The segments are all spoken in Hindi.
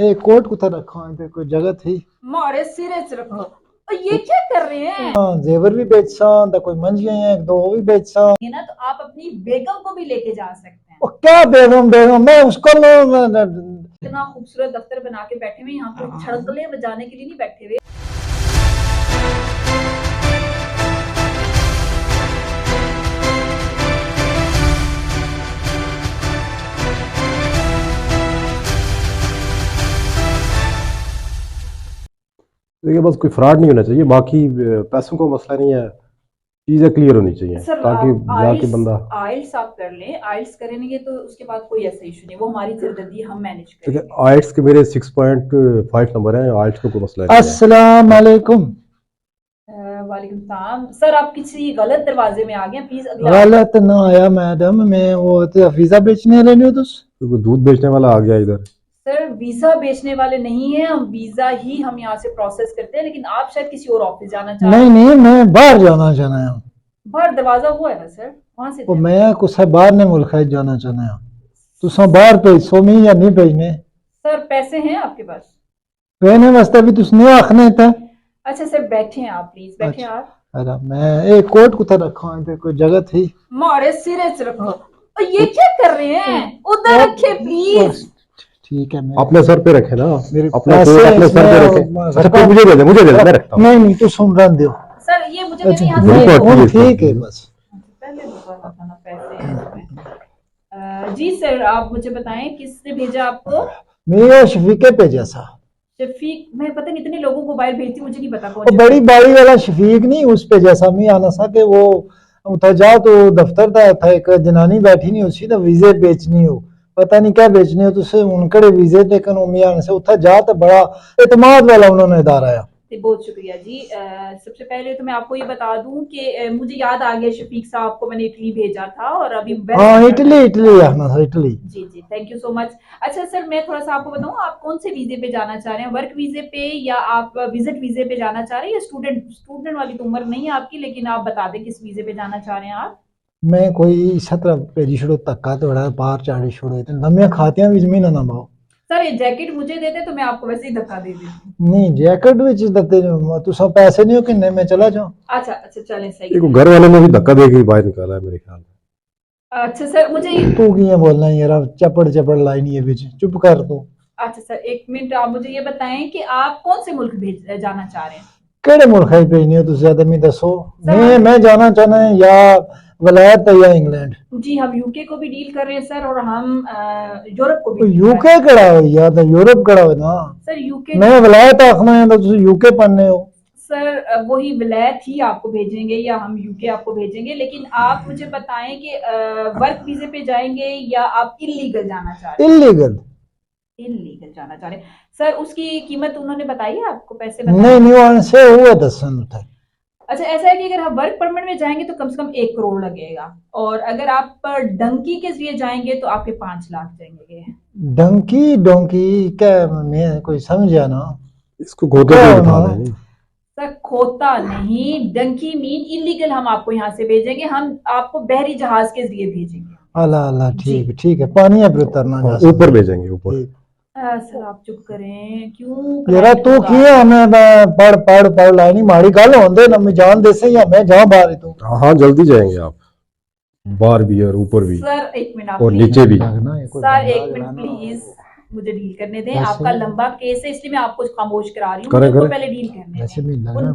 एक कोट कुत्ता रखा है कोई जगह थी। मारे सिरे से रखो। और ये क्या कर रहे हैं? जेवर भी बेचसा तो कोई मंजियां हैं दो वो भी बेचसा। ये ना तो आप अपनी बेगम को भी लेके जा सकते हैं। और क्या बेगम बेगम मैं उसको इतना खूबसूरत दफ्तर बना के बैठे हुए यहाँ पर छड़कले बजाने के लिए नहीं बैठे हुए। देखिए बस कोई फ्रॉड नहीं होना चाहिए, बाकी पैसों का मसला नहीं है, चीजें क्लियर होनी चाहिए ताकि जाके बंदा आइल्स आप कर लें। आइल्स करेंगे तो उसके बाद कोई ऐसा इशू नहीं, वो हमारी सिरदर्दी हम मैनेज करेंगे। आइल्स के मेरे 6.5 नंबर हैं, आइल्स का कोई मसला नहीं है। अस्सलाम वालेकुम। वालेकुम सलाम। सर आप किसी गलत दरवाजे में आ गए, प्लीज गलत ना आया मैडम, मैं वो वीजा बेचने वाले नहीं हो तो दूध बेचने वाला आ गया इधर। सर वीजा बेचने वाले नहीं है हम, वीजा ही हम यहाँ से प्रोसेस करते हैं, लेकिन आप शायद किसी और ऑफिस जाना चाह रहे हैं। नहीं मैं बाहर जाना चाहना है। बाहर दरवाजा हुआ है ना सर, वहाँ से मैं कुछ बाहर ने मुल्क जाना चाहना है। तुसा बाहर भेजो मैं या नहीं भेजने? सर पैसे हैं आपके पास? कहने वास्ते भी तुसने आखने था। अच्छा सर बैठे हैं आप, प्लीज बैठे आप। अरे मैं एक कोट कुत्ता रखा है कोई जगह थी। मारे सिरे से रखो। और ये क्या कर रहे हैं? उधर रखे प्लीज। ठीक है अपने सर पे रखे ना, मेरे अपना कोट अपने सर पे रखे। अच्छा तो मुझे दे दे मैं रखता हूं। नहीं तू सुन रहा दो सर, ये मुझे नहीं यहाँ से ठीक है बस। पहले बताना पैसे हैं इसमें। जी सर आप मुझे बताएं किसने भेजा आपको? मेरा शफीक पे जैसा। शफीक, मैं पता नहीं इतने लोगों को बाहर भेजती, मुझे नहीं पता कौन। बड़ी बाड़ी वाला शफीक नहीं, उस पे जैसा मैं आना सा के वो उठा जाओ तो दफ्तर था एक जनानी बैठी नहीं उसी तो वीजे बेचनी हो, पता नहीं क्या बेचनी हो तुझे उनकड़े वीजे देखन उमियान से उठा जा तो बड़ा एतमाद वाला उन्होंने इदारा है। बहुत शुक्रिया जी। सबसे पहले तो मैं आपको ये बता दूं कि मुझे याद आ गया शफीक साहब को मैंने इटली भेजा था और अभी इटली आना था इटली। जी जी थैंक यू सो मच। अच्छा सर मैं थोड़ा सा आपको बताऊं, आप कौन से वीजे पे जाना चाह रहे हैं? वर्क वीजे पे या आप विजिट वीजे पे जाना चाह रहे हैं या स्टूडेंट वाली तो उम्र नहीं है आपकी, लेकिन आप बता दें किस वीजे पे जाना चाह रहे हैं आप? मैं कोई 17 भेजी छोड़ो तक्का तो बड़ा बाहर चाड़ी छोड़ो नमिया खातियां भी जमीन ना पाओ। सर ये जैकेट मुझे देते तो मैं आपको वैसे ही धक्का दे देती। नहीं जैकेट विच दते तुसा पैसे नहीं हो किन्ने मैं चला जाऊं। अच्छा अच्छा चलें सही। एक घर वाले ने भी धक्का देके बाहर निकाला है मेरे ख्याल में। अच्छा सर मुझे तू किया बोलना यार, चपड़ लाइन ये बीच चुप कर तू। अच्छा सर एक मिनट, आप मुझे ये बताएं कि आप कौन से मुल्क जाना चाह रहे हैं? केड़े मुल्क भेजनी हो तुझे ज्यादा मैं दसो। मैं जाना चाहना है या वलायत या इंग्लैंड। जी हम यूके को भी डील कर रहे हैं सर, और हम यूरोप को भी। यूके कड़ा हो या तो यूरोप कड़ा हो ना सर यूके। मैं वलायत आखना है तो तुझे यूके पढ़ने हो। सर वही विलायत ही आपको भेजेंगे या हम यूके आपको भेजेंगे, लेकिन आप मुझे बताएं कि वर्क वीजे पे जाएंगे या आप इलीगल जाना चाह रहे हैं? इलीगल जाना चाह रहे हैं सर। उसकी कीमत उन्होंने बताई है आपको? पैसे नहीं से हुआ दसन था। अच्छा ऐसा है कि अगर आप वर्क परमिट में जाएंगे तो कम से कम 1 करोड़ लगेगा, और अगर आप डंकी के जरिए जाएंगे तो आपके 5 लाख जाएंगे। डोंकी क्या मैं कोई समझा ना इसको खोता सर खोता नहीं, डंकी मीन इलीगल। हम आपको यहाँ से भेजेंगे, हम आपको बहरी जहाज के जरिए भेजेंगे। अल्लाह ठीक है पानी पे उतरना ऊपर भेजेंगे ऊपर। सर आप चुप करें क्यों यार तू किया हमें पढ़ लाइनी माड़ी गल होंदे ना मैं जान दे से या मैं जा बाहर तू। हां जल्दी जाएंगे आप, बाहर भी और ऊपर भी सर। 1 मिनट और नीचे भी सर 1 मिनट प्लीज मुझे डील करने दें। आपका लंबा केस है इसलिए मैं आपको खामोश करा रही हूँ, मुझे पहले डील करने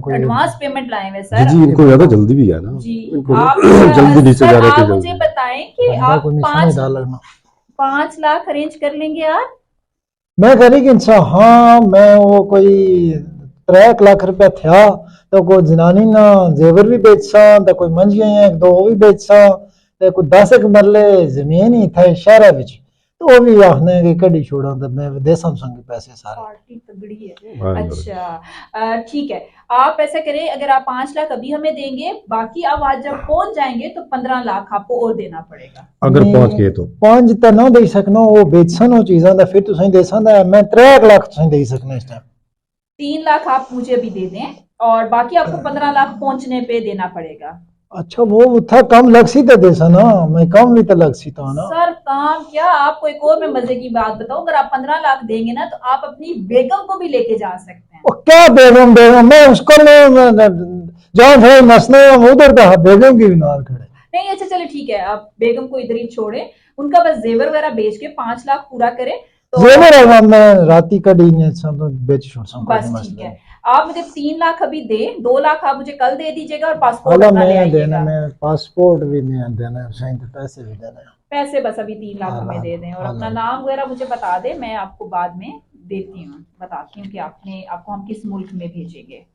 दें। एडवांस पेमेंट लाए हुए सर। जी इनको ज्यादा जल्दी भी है ना जी। आप जल्दी नीचे जा रहे थे। मुझे बताएं कि आप 5 लाख अरेंज कर लेंगे आप? मैं करी कि हाँ मैं वो कोई 3 लाख रुपया था तो कोई जनानी ना जेवर भी बेचसा तो कोई मंजियां हैं दो भी बेचसा तो कोई 10 मरले जमीन ही था शहर विच तो वो भी आखने की कड़ी छोड़ा तो मैं देसा संग पैसे सारे। पार्टी तगड़ी है। अच्छा ठीक है, आप ऐसा करें अगर आप 5 लाख अभी हमें देंगे, बाकी अब आज जब पहुंच जाएंगे तो 15 लाख आपको और देना पड़ेगा। अगर पहुंच गए तो 5 तो ना दे सकना, वो बेचसन हो चीज़ां दा फिर तुसें दे सकदा। मैं 3 लाख तुसें दे सकना इस टाइम। 3 लाख आप मुझे अभी दे दें और बाकी आपको 15 लाख पहुंचने पे देना पड़ेगा। अच्छा वो था कम लग तो देसा ना, मैं कम भी तो लग था ना। सर काम क्या, आपको एक और मैं मजे की बात बताऊं, अगर आप 15 लाख देंगे ना तो आप अपनी बेगम को भी लेके जा सकते हैं। क्या बेगम बेगम, मैं उसको जहाँ थे नसने उधर का बेगम की भी नाल खड़े। नहीं अच्छा चले ठीक है, आप बेगम को इधर ही छोड़े, उनका बस जेवर वगैरह बेच के 5 लाख पूरा करें तो जेवर है मैं राती का डी ने सब बेच छोड़ सकूं। बस ठीक है, आप मुझे 3 लाख अभी दे, 2 लाख आप मुझे कल दे दीजिएगा और पासपोर्ट अपना ले आइएगा। मैं पासपोर्ट भी नहीं देना, पैसे भी देना, पैसे बस अभी 3 लाख हमें दे दें और अपना नाम वगैरह मुझे बता दें, मैं आपको बाद में देती हूँ, बताती हूँ कि आपको हम किस मुल्क में भेजेंगे।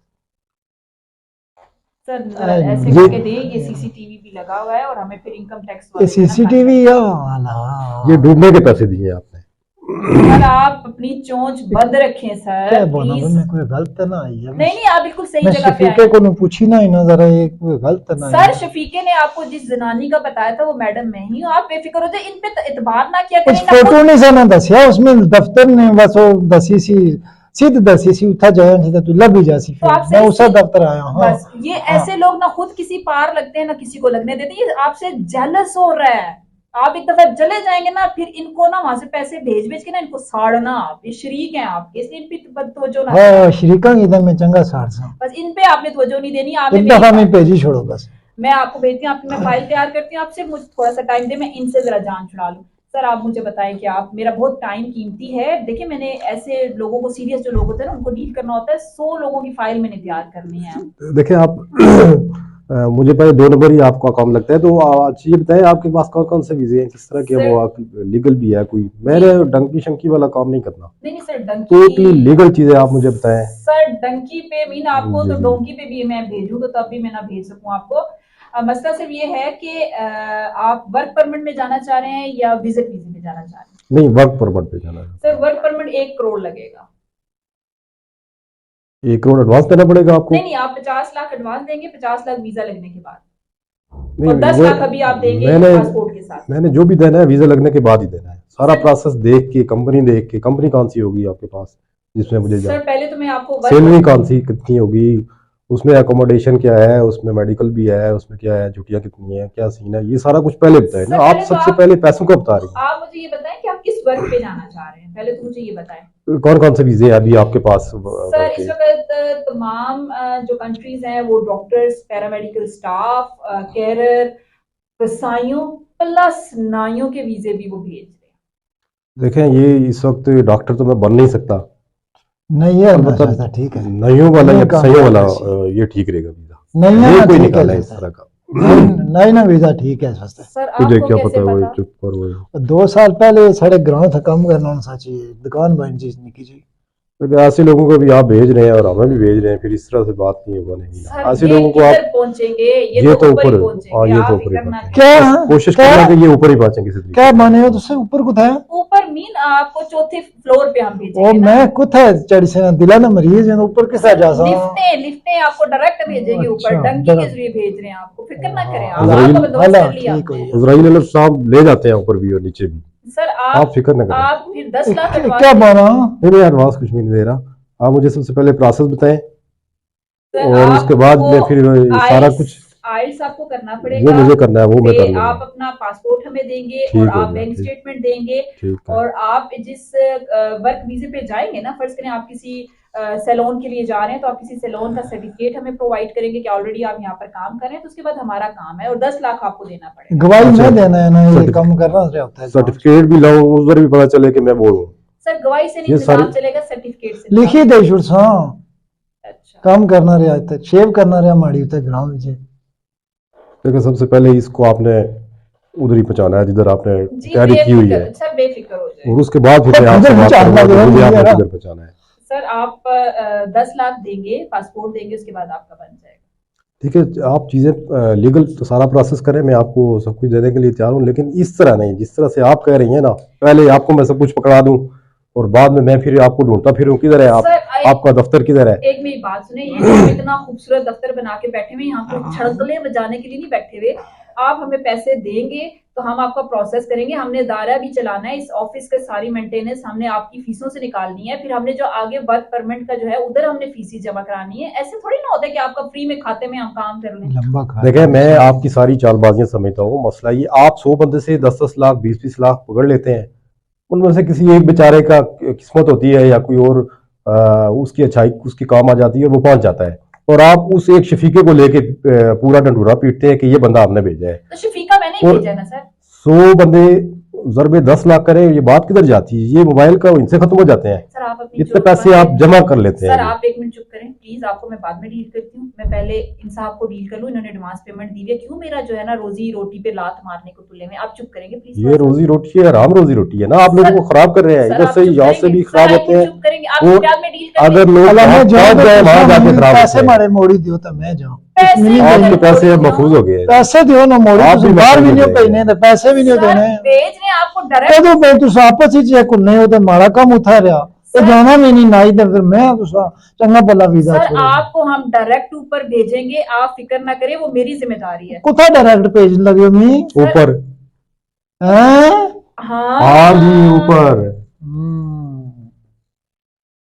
सर ऐसे करके दे, ये सीसीटीवी भी लगा हुआ है और हमें फिर इनकम टैक्स सीसीटीवी या ये डूबने के पैसे दिए आपने। सर आप अपनी चोंच बंद रखें सर प्लीज। मैं कोई गलत ना आई है। नहीं आप बिल्कुल सही जगह पे शफीके को पूछी ना ना जरा, ये कोई गलत ना। सर शफीके ने आपको जिस जनानी का बताया था वो मैडम मैं ही हूँ, आप बेफिक्र हो जाए, इन पे इतबार ना किया करें। फोटो नहीं सा ना दसिया उसमें, दफ्तर ने बस वो दसी सी सीध दसी सी उठा जाया नहीं तो लभ ही जासी, मैं उसा दफ्तर आया हूं। बस ये ऐसे लोग ना खुद किसी पार लगते हैं ना किसी को लगने देते, ये आपसे जेलस हो रहा है। आप एक दफा चले जाएंगे ना फिर इनको ना वहां से पैसे भेज भेज के ना इनको साड़ना, आप ये शरीक हैं आपके, इसलिए इन पे तवज्जो ना। हां शरीका इधर में चंगा साड़ सा, बस इन पे आपने तवज्जो नहीं देनी। आप एक दफा में भेजी छोड़ो बस, मैं आपको भेजती हूँ, आपकी मैं फाइल तैयार करती हूँ, आपसे मुझे थोड़ा सा टाइम दे, मैं इनसे जरा जान छुड़ा लूँ। सर आप मुझे बताएं कि आप, मेरा बहुत टाइम कीमती है, देखिए मैंने ऐसे लोगों को, सीरियस जो लोग होते हैं ना उनको डील करना होता है, 100 लोगों की फाइल मैंने तैयार करनी है। देखिए आप मुझे पहले 2 नंबर ही आपका काम लगता है, तो आज ये बताएं आपके पास कौन कौन से वीजे हैं, किस तरह के, वो आप लीगल भी है कोई, मैंने डंकी शंकी वाला काम नहीं करना। नहीं सर डंकी टोटली लीगल चीजें आप मुझे बताएं। सर डंकी पे मीन आपको तो डोंकी पे भी मैं भेजूँ तो तब भी मैं ना भेज सकूँ आपको। मसला सिर्फ ये है कि आप वर्क परमिट में जाना चाह रहे हैं या विजिट वीजे में जाना चाह रहे हैं? नहीं वर्क परमिट पे जाना है सर। वर्क परमिट 1 करोड़ लगेगा। 1 करोड़ एडवांस देना पड़ेगा आपको? नहीं आप 50 लाख एडवांस देंगे, 50 लाख वीजा लगने के बाद, और 10 लाख अभी आप देंगे पासपोर्ट के साथ। मैंने जो भी देना है वीजा लगने के बाद ही देना है, सारा प्रोसेस देख के, कंपनी कौन सी होगी आपके पास जिसमें मुझे सर पहले तो मैं आपको सैलरी कौन सी कितनी होगी, उसमें अकोमोडेशन क्या है, उसमें मेडिकल भी है, उसमें क्या है, छुट्टियां कितनी है, क्या सीन है, ये सारा कुछ पहले बताए ना आप। सबसे पहले पैसों का बता रही हैं। आप मुझे ये बताएं कि आप किस वर्क पे जाना चाह रहे हैं, पहले तो मुझे ये बताएं कौन कौन से वीजे हैं अभी आपके पास। सर इस वक्त तमाम जो कंट्रीज हैं वो डॉक्टर्स, पैरामेडिकल स्टाफ, कैरर, कसाईयों प्लस नाइयों के वीजे भी वो भेज रहे हैं। देखें ये इस वक्त डॉक्टर तो मैं बन नहीं सकता, नहीं है मतलब ठीक है, नइयों वाला या कसाईयों वाला ये ठीक रहेगा वीजा, नहीं कोई निकाला है इस तरह का। नहीं ना वीजा ठीक है सर, तुझे क्या पता, वो चुप कर, वो 2 साल पहले साढ़े ग्रां था काम करना चाहिए, दुकान बन चीज निकी जी। तो ऐसे लोगों को भी आप भेज रहे हैं और हमें भी भेज रहे हैं, फिर इस तरह से बात नहीं होगा। नहीं ऐसे लोगों को आप पहुंचेंगे, ये तो ऊपर, हाँ ये तो ऊपर ही क्या कोशिश करना कि ये ऊपर ही पहुंचेंगे। क्या माने हो तुझसे ऊपर कुछ है? ऊपर मीन आपको 4थे फ्लोर पे हम भेजेंगे। ओ मैं कुछ है चढ़ी से दिला ना मरीज है ऊपर किसा जा सा, लिफ्टें आपको डायरेक्ट भेजेंगे ऊपर, डंकी के जरिए भेज रहे हैं आपको, फिक्र ना करें आप। इजराइल अलैहि साहब ले जाते हैं ऊपर भी और नीचे भी। सर आप फिक्र न करें। आप फिर 10 लाख क्या माना? नहीं एडवांस कुछ भी नहीं दे रहा, आप मुझे सबसे पहले प्रोसेस बताएं और उसके बाद में फिर सारा कुछ आइल्स आपको करना पड़ेगा, वो मुझे करना है, वो मैं कर लूंगा। आप अपना पासपोर्ट हमें देंगे और आप बैंक स्टेटमेंट देंगे, और आप जिस वर्क वीजे पे जाएंगे ना, फर्ज करें आप किसी सैलून के लिए जा रहे हैं तो आप किसी सैलून का सर्टिफिकेट हमें प्रोवाइड करेंगे कि ऑलरेडी आप यहाँ पर काम कर रहे हैं, तो उसके बाद हमारा काम है और 10 लाख आपको देना पड़ेगा। गवाही नहीं देना है ना, ये काम करना होता है, सर्टिफिकेट भी लाऊं उस पर भी पता चले कि मैं बोलूं। सर गवाही से नहीं काम चलेगा, सर्टिफिकेट से लिखी दे शुरू। अच्छा काम करना रहा है, शेव करना रहा माड़ी होता है ग्राउंड में। देखिए सबसे पहले इसको आपने उधर ही पहुंचाना है जिधर आपने तैयारी की हुई है, सर बेफिक्र हो जाए, और उसके बाद फिर आपसे बात करूंगा मुझे आपने किधर पहुंचाना है। सर आप 10 लाख देंगे, पासपोर्ट देंगे, उसके बाद आपका बन जाएगा। ठीक है, आप चीजें लीगल तो सारा प्रोसेस करें, मैं आपको सब कुछ देने के लिए तैयार हूँ, लेकिन इस तरह नहीं जिस तरह से आप कह रही हैं ना, पहले आपको मैं सब कुछ पकड़ा दूं और बाद में मैं फिर आपको ढूंढता फिरूं किधर है आपका दफ्तर किधर है। एक मेरी बात सुने, ये इतना खूबसूरत दफ्तर बना के बैठे हुए, यहाँ पे छड़कले बजाने के लिए नहीं बैठे हुए, आप हमें पैसे देंगे तो हम आपका प्रोसेस करेंगे। हमने दायरा भी चलाना है, इस ऑफिस के सारी मेंटेनेंस हमने आपकी फीसों से निकालनी है, फिर हमने जो आगे वर्क परमिट का जो है उधर हमने फीस जमा करानी है। ऐसे थोड़ी ना होता है कि आपका फ्री में खाते में हम काम कर लें। लंबा खा देखिए मैं आपकी सारी चालबाजियां समझता हूँ। मसला ये आप 100 बंदे से 10-10 लाख 20-20 लाख पकड़ लेते हैं, उनमें से किसी एक बेचारे का किस्मत होती है या कोई और उसकी अच्छाई उसकी काम आ जाती है, वो पहुंच जाता है, और आप उस एक शफीके को लेके पूरा डंडूरा पीटते हैं कि ये बंदा हमने भेजा है। तो शफीका मैंने ही भेजा है ना सर। 100 बंदे ज़रबे 10 लाख करें, ये बात किधर जाती है? ये मोबाइल का इनसे खत्म हो जाते हैं। सर आप अपनी इतने पैसे आप जमा कर लेते हैं। सर आप 1 मिनट चुप करें प्लीज, आपको मैं बाद में डील करती हूँ। मैं पहले इन साहब को डील कर लूँ, इन्होंने एडवांस पेमेंट दी है। क्यों मेरा जो है ना रोजी रोटी पे लात मारने को तुले में? आप चुप करेंगे प्लीज। ये रोजी रोटी है, हराम रोजी रोटी है ना, आप लोगों को खराब कर रहे हैं। इधर से यहाँ से भी खराब होते हैं, चुप करेंगे आप, और बाद में डील कर अगर लोग वहां जाके खराब पैसे होते हैं। मारे मोड़ी दियो तो मैं जाऊं, आपके पैसे अब महफूज हो गए। पैसे दियो ना मोड़ी, आप भी बाहर भी महफूज नहीं हो पैने गए। पैसे भी नहीं देने भेजने आपको डायरेक्ट कदों पे तुस आपस ही चेक नहीं हो तो माड़ा कम उठा रहा तो जाना भी नहीं नाई तो फिर मैं तुसा चंगा भला वीजा सर छोड़ आपको हम डायरेक्ट ऊपर भेजेंगे, आप फिक्र ना करें, वो मेरी जिम्मेदारी है। कुथा डायरेक्ट भेज लगे मी ऊपर हैं हाँ हाँ जी ऊपर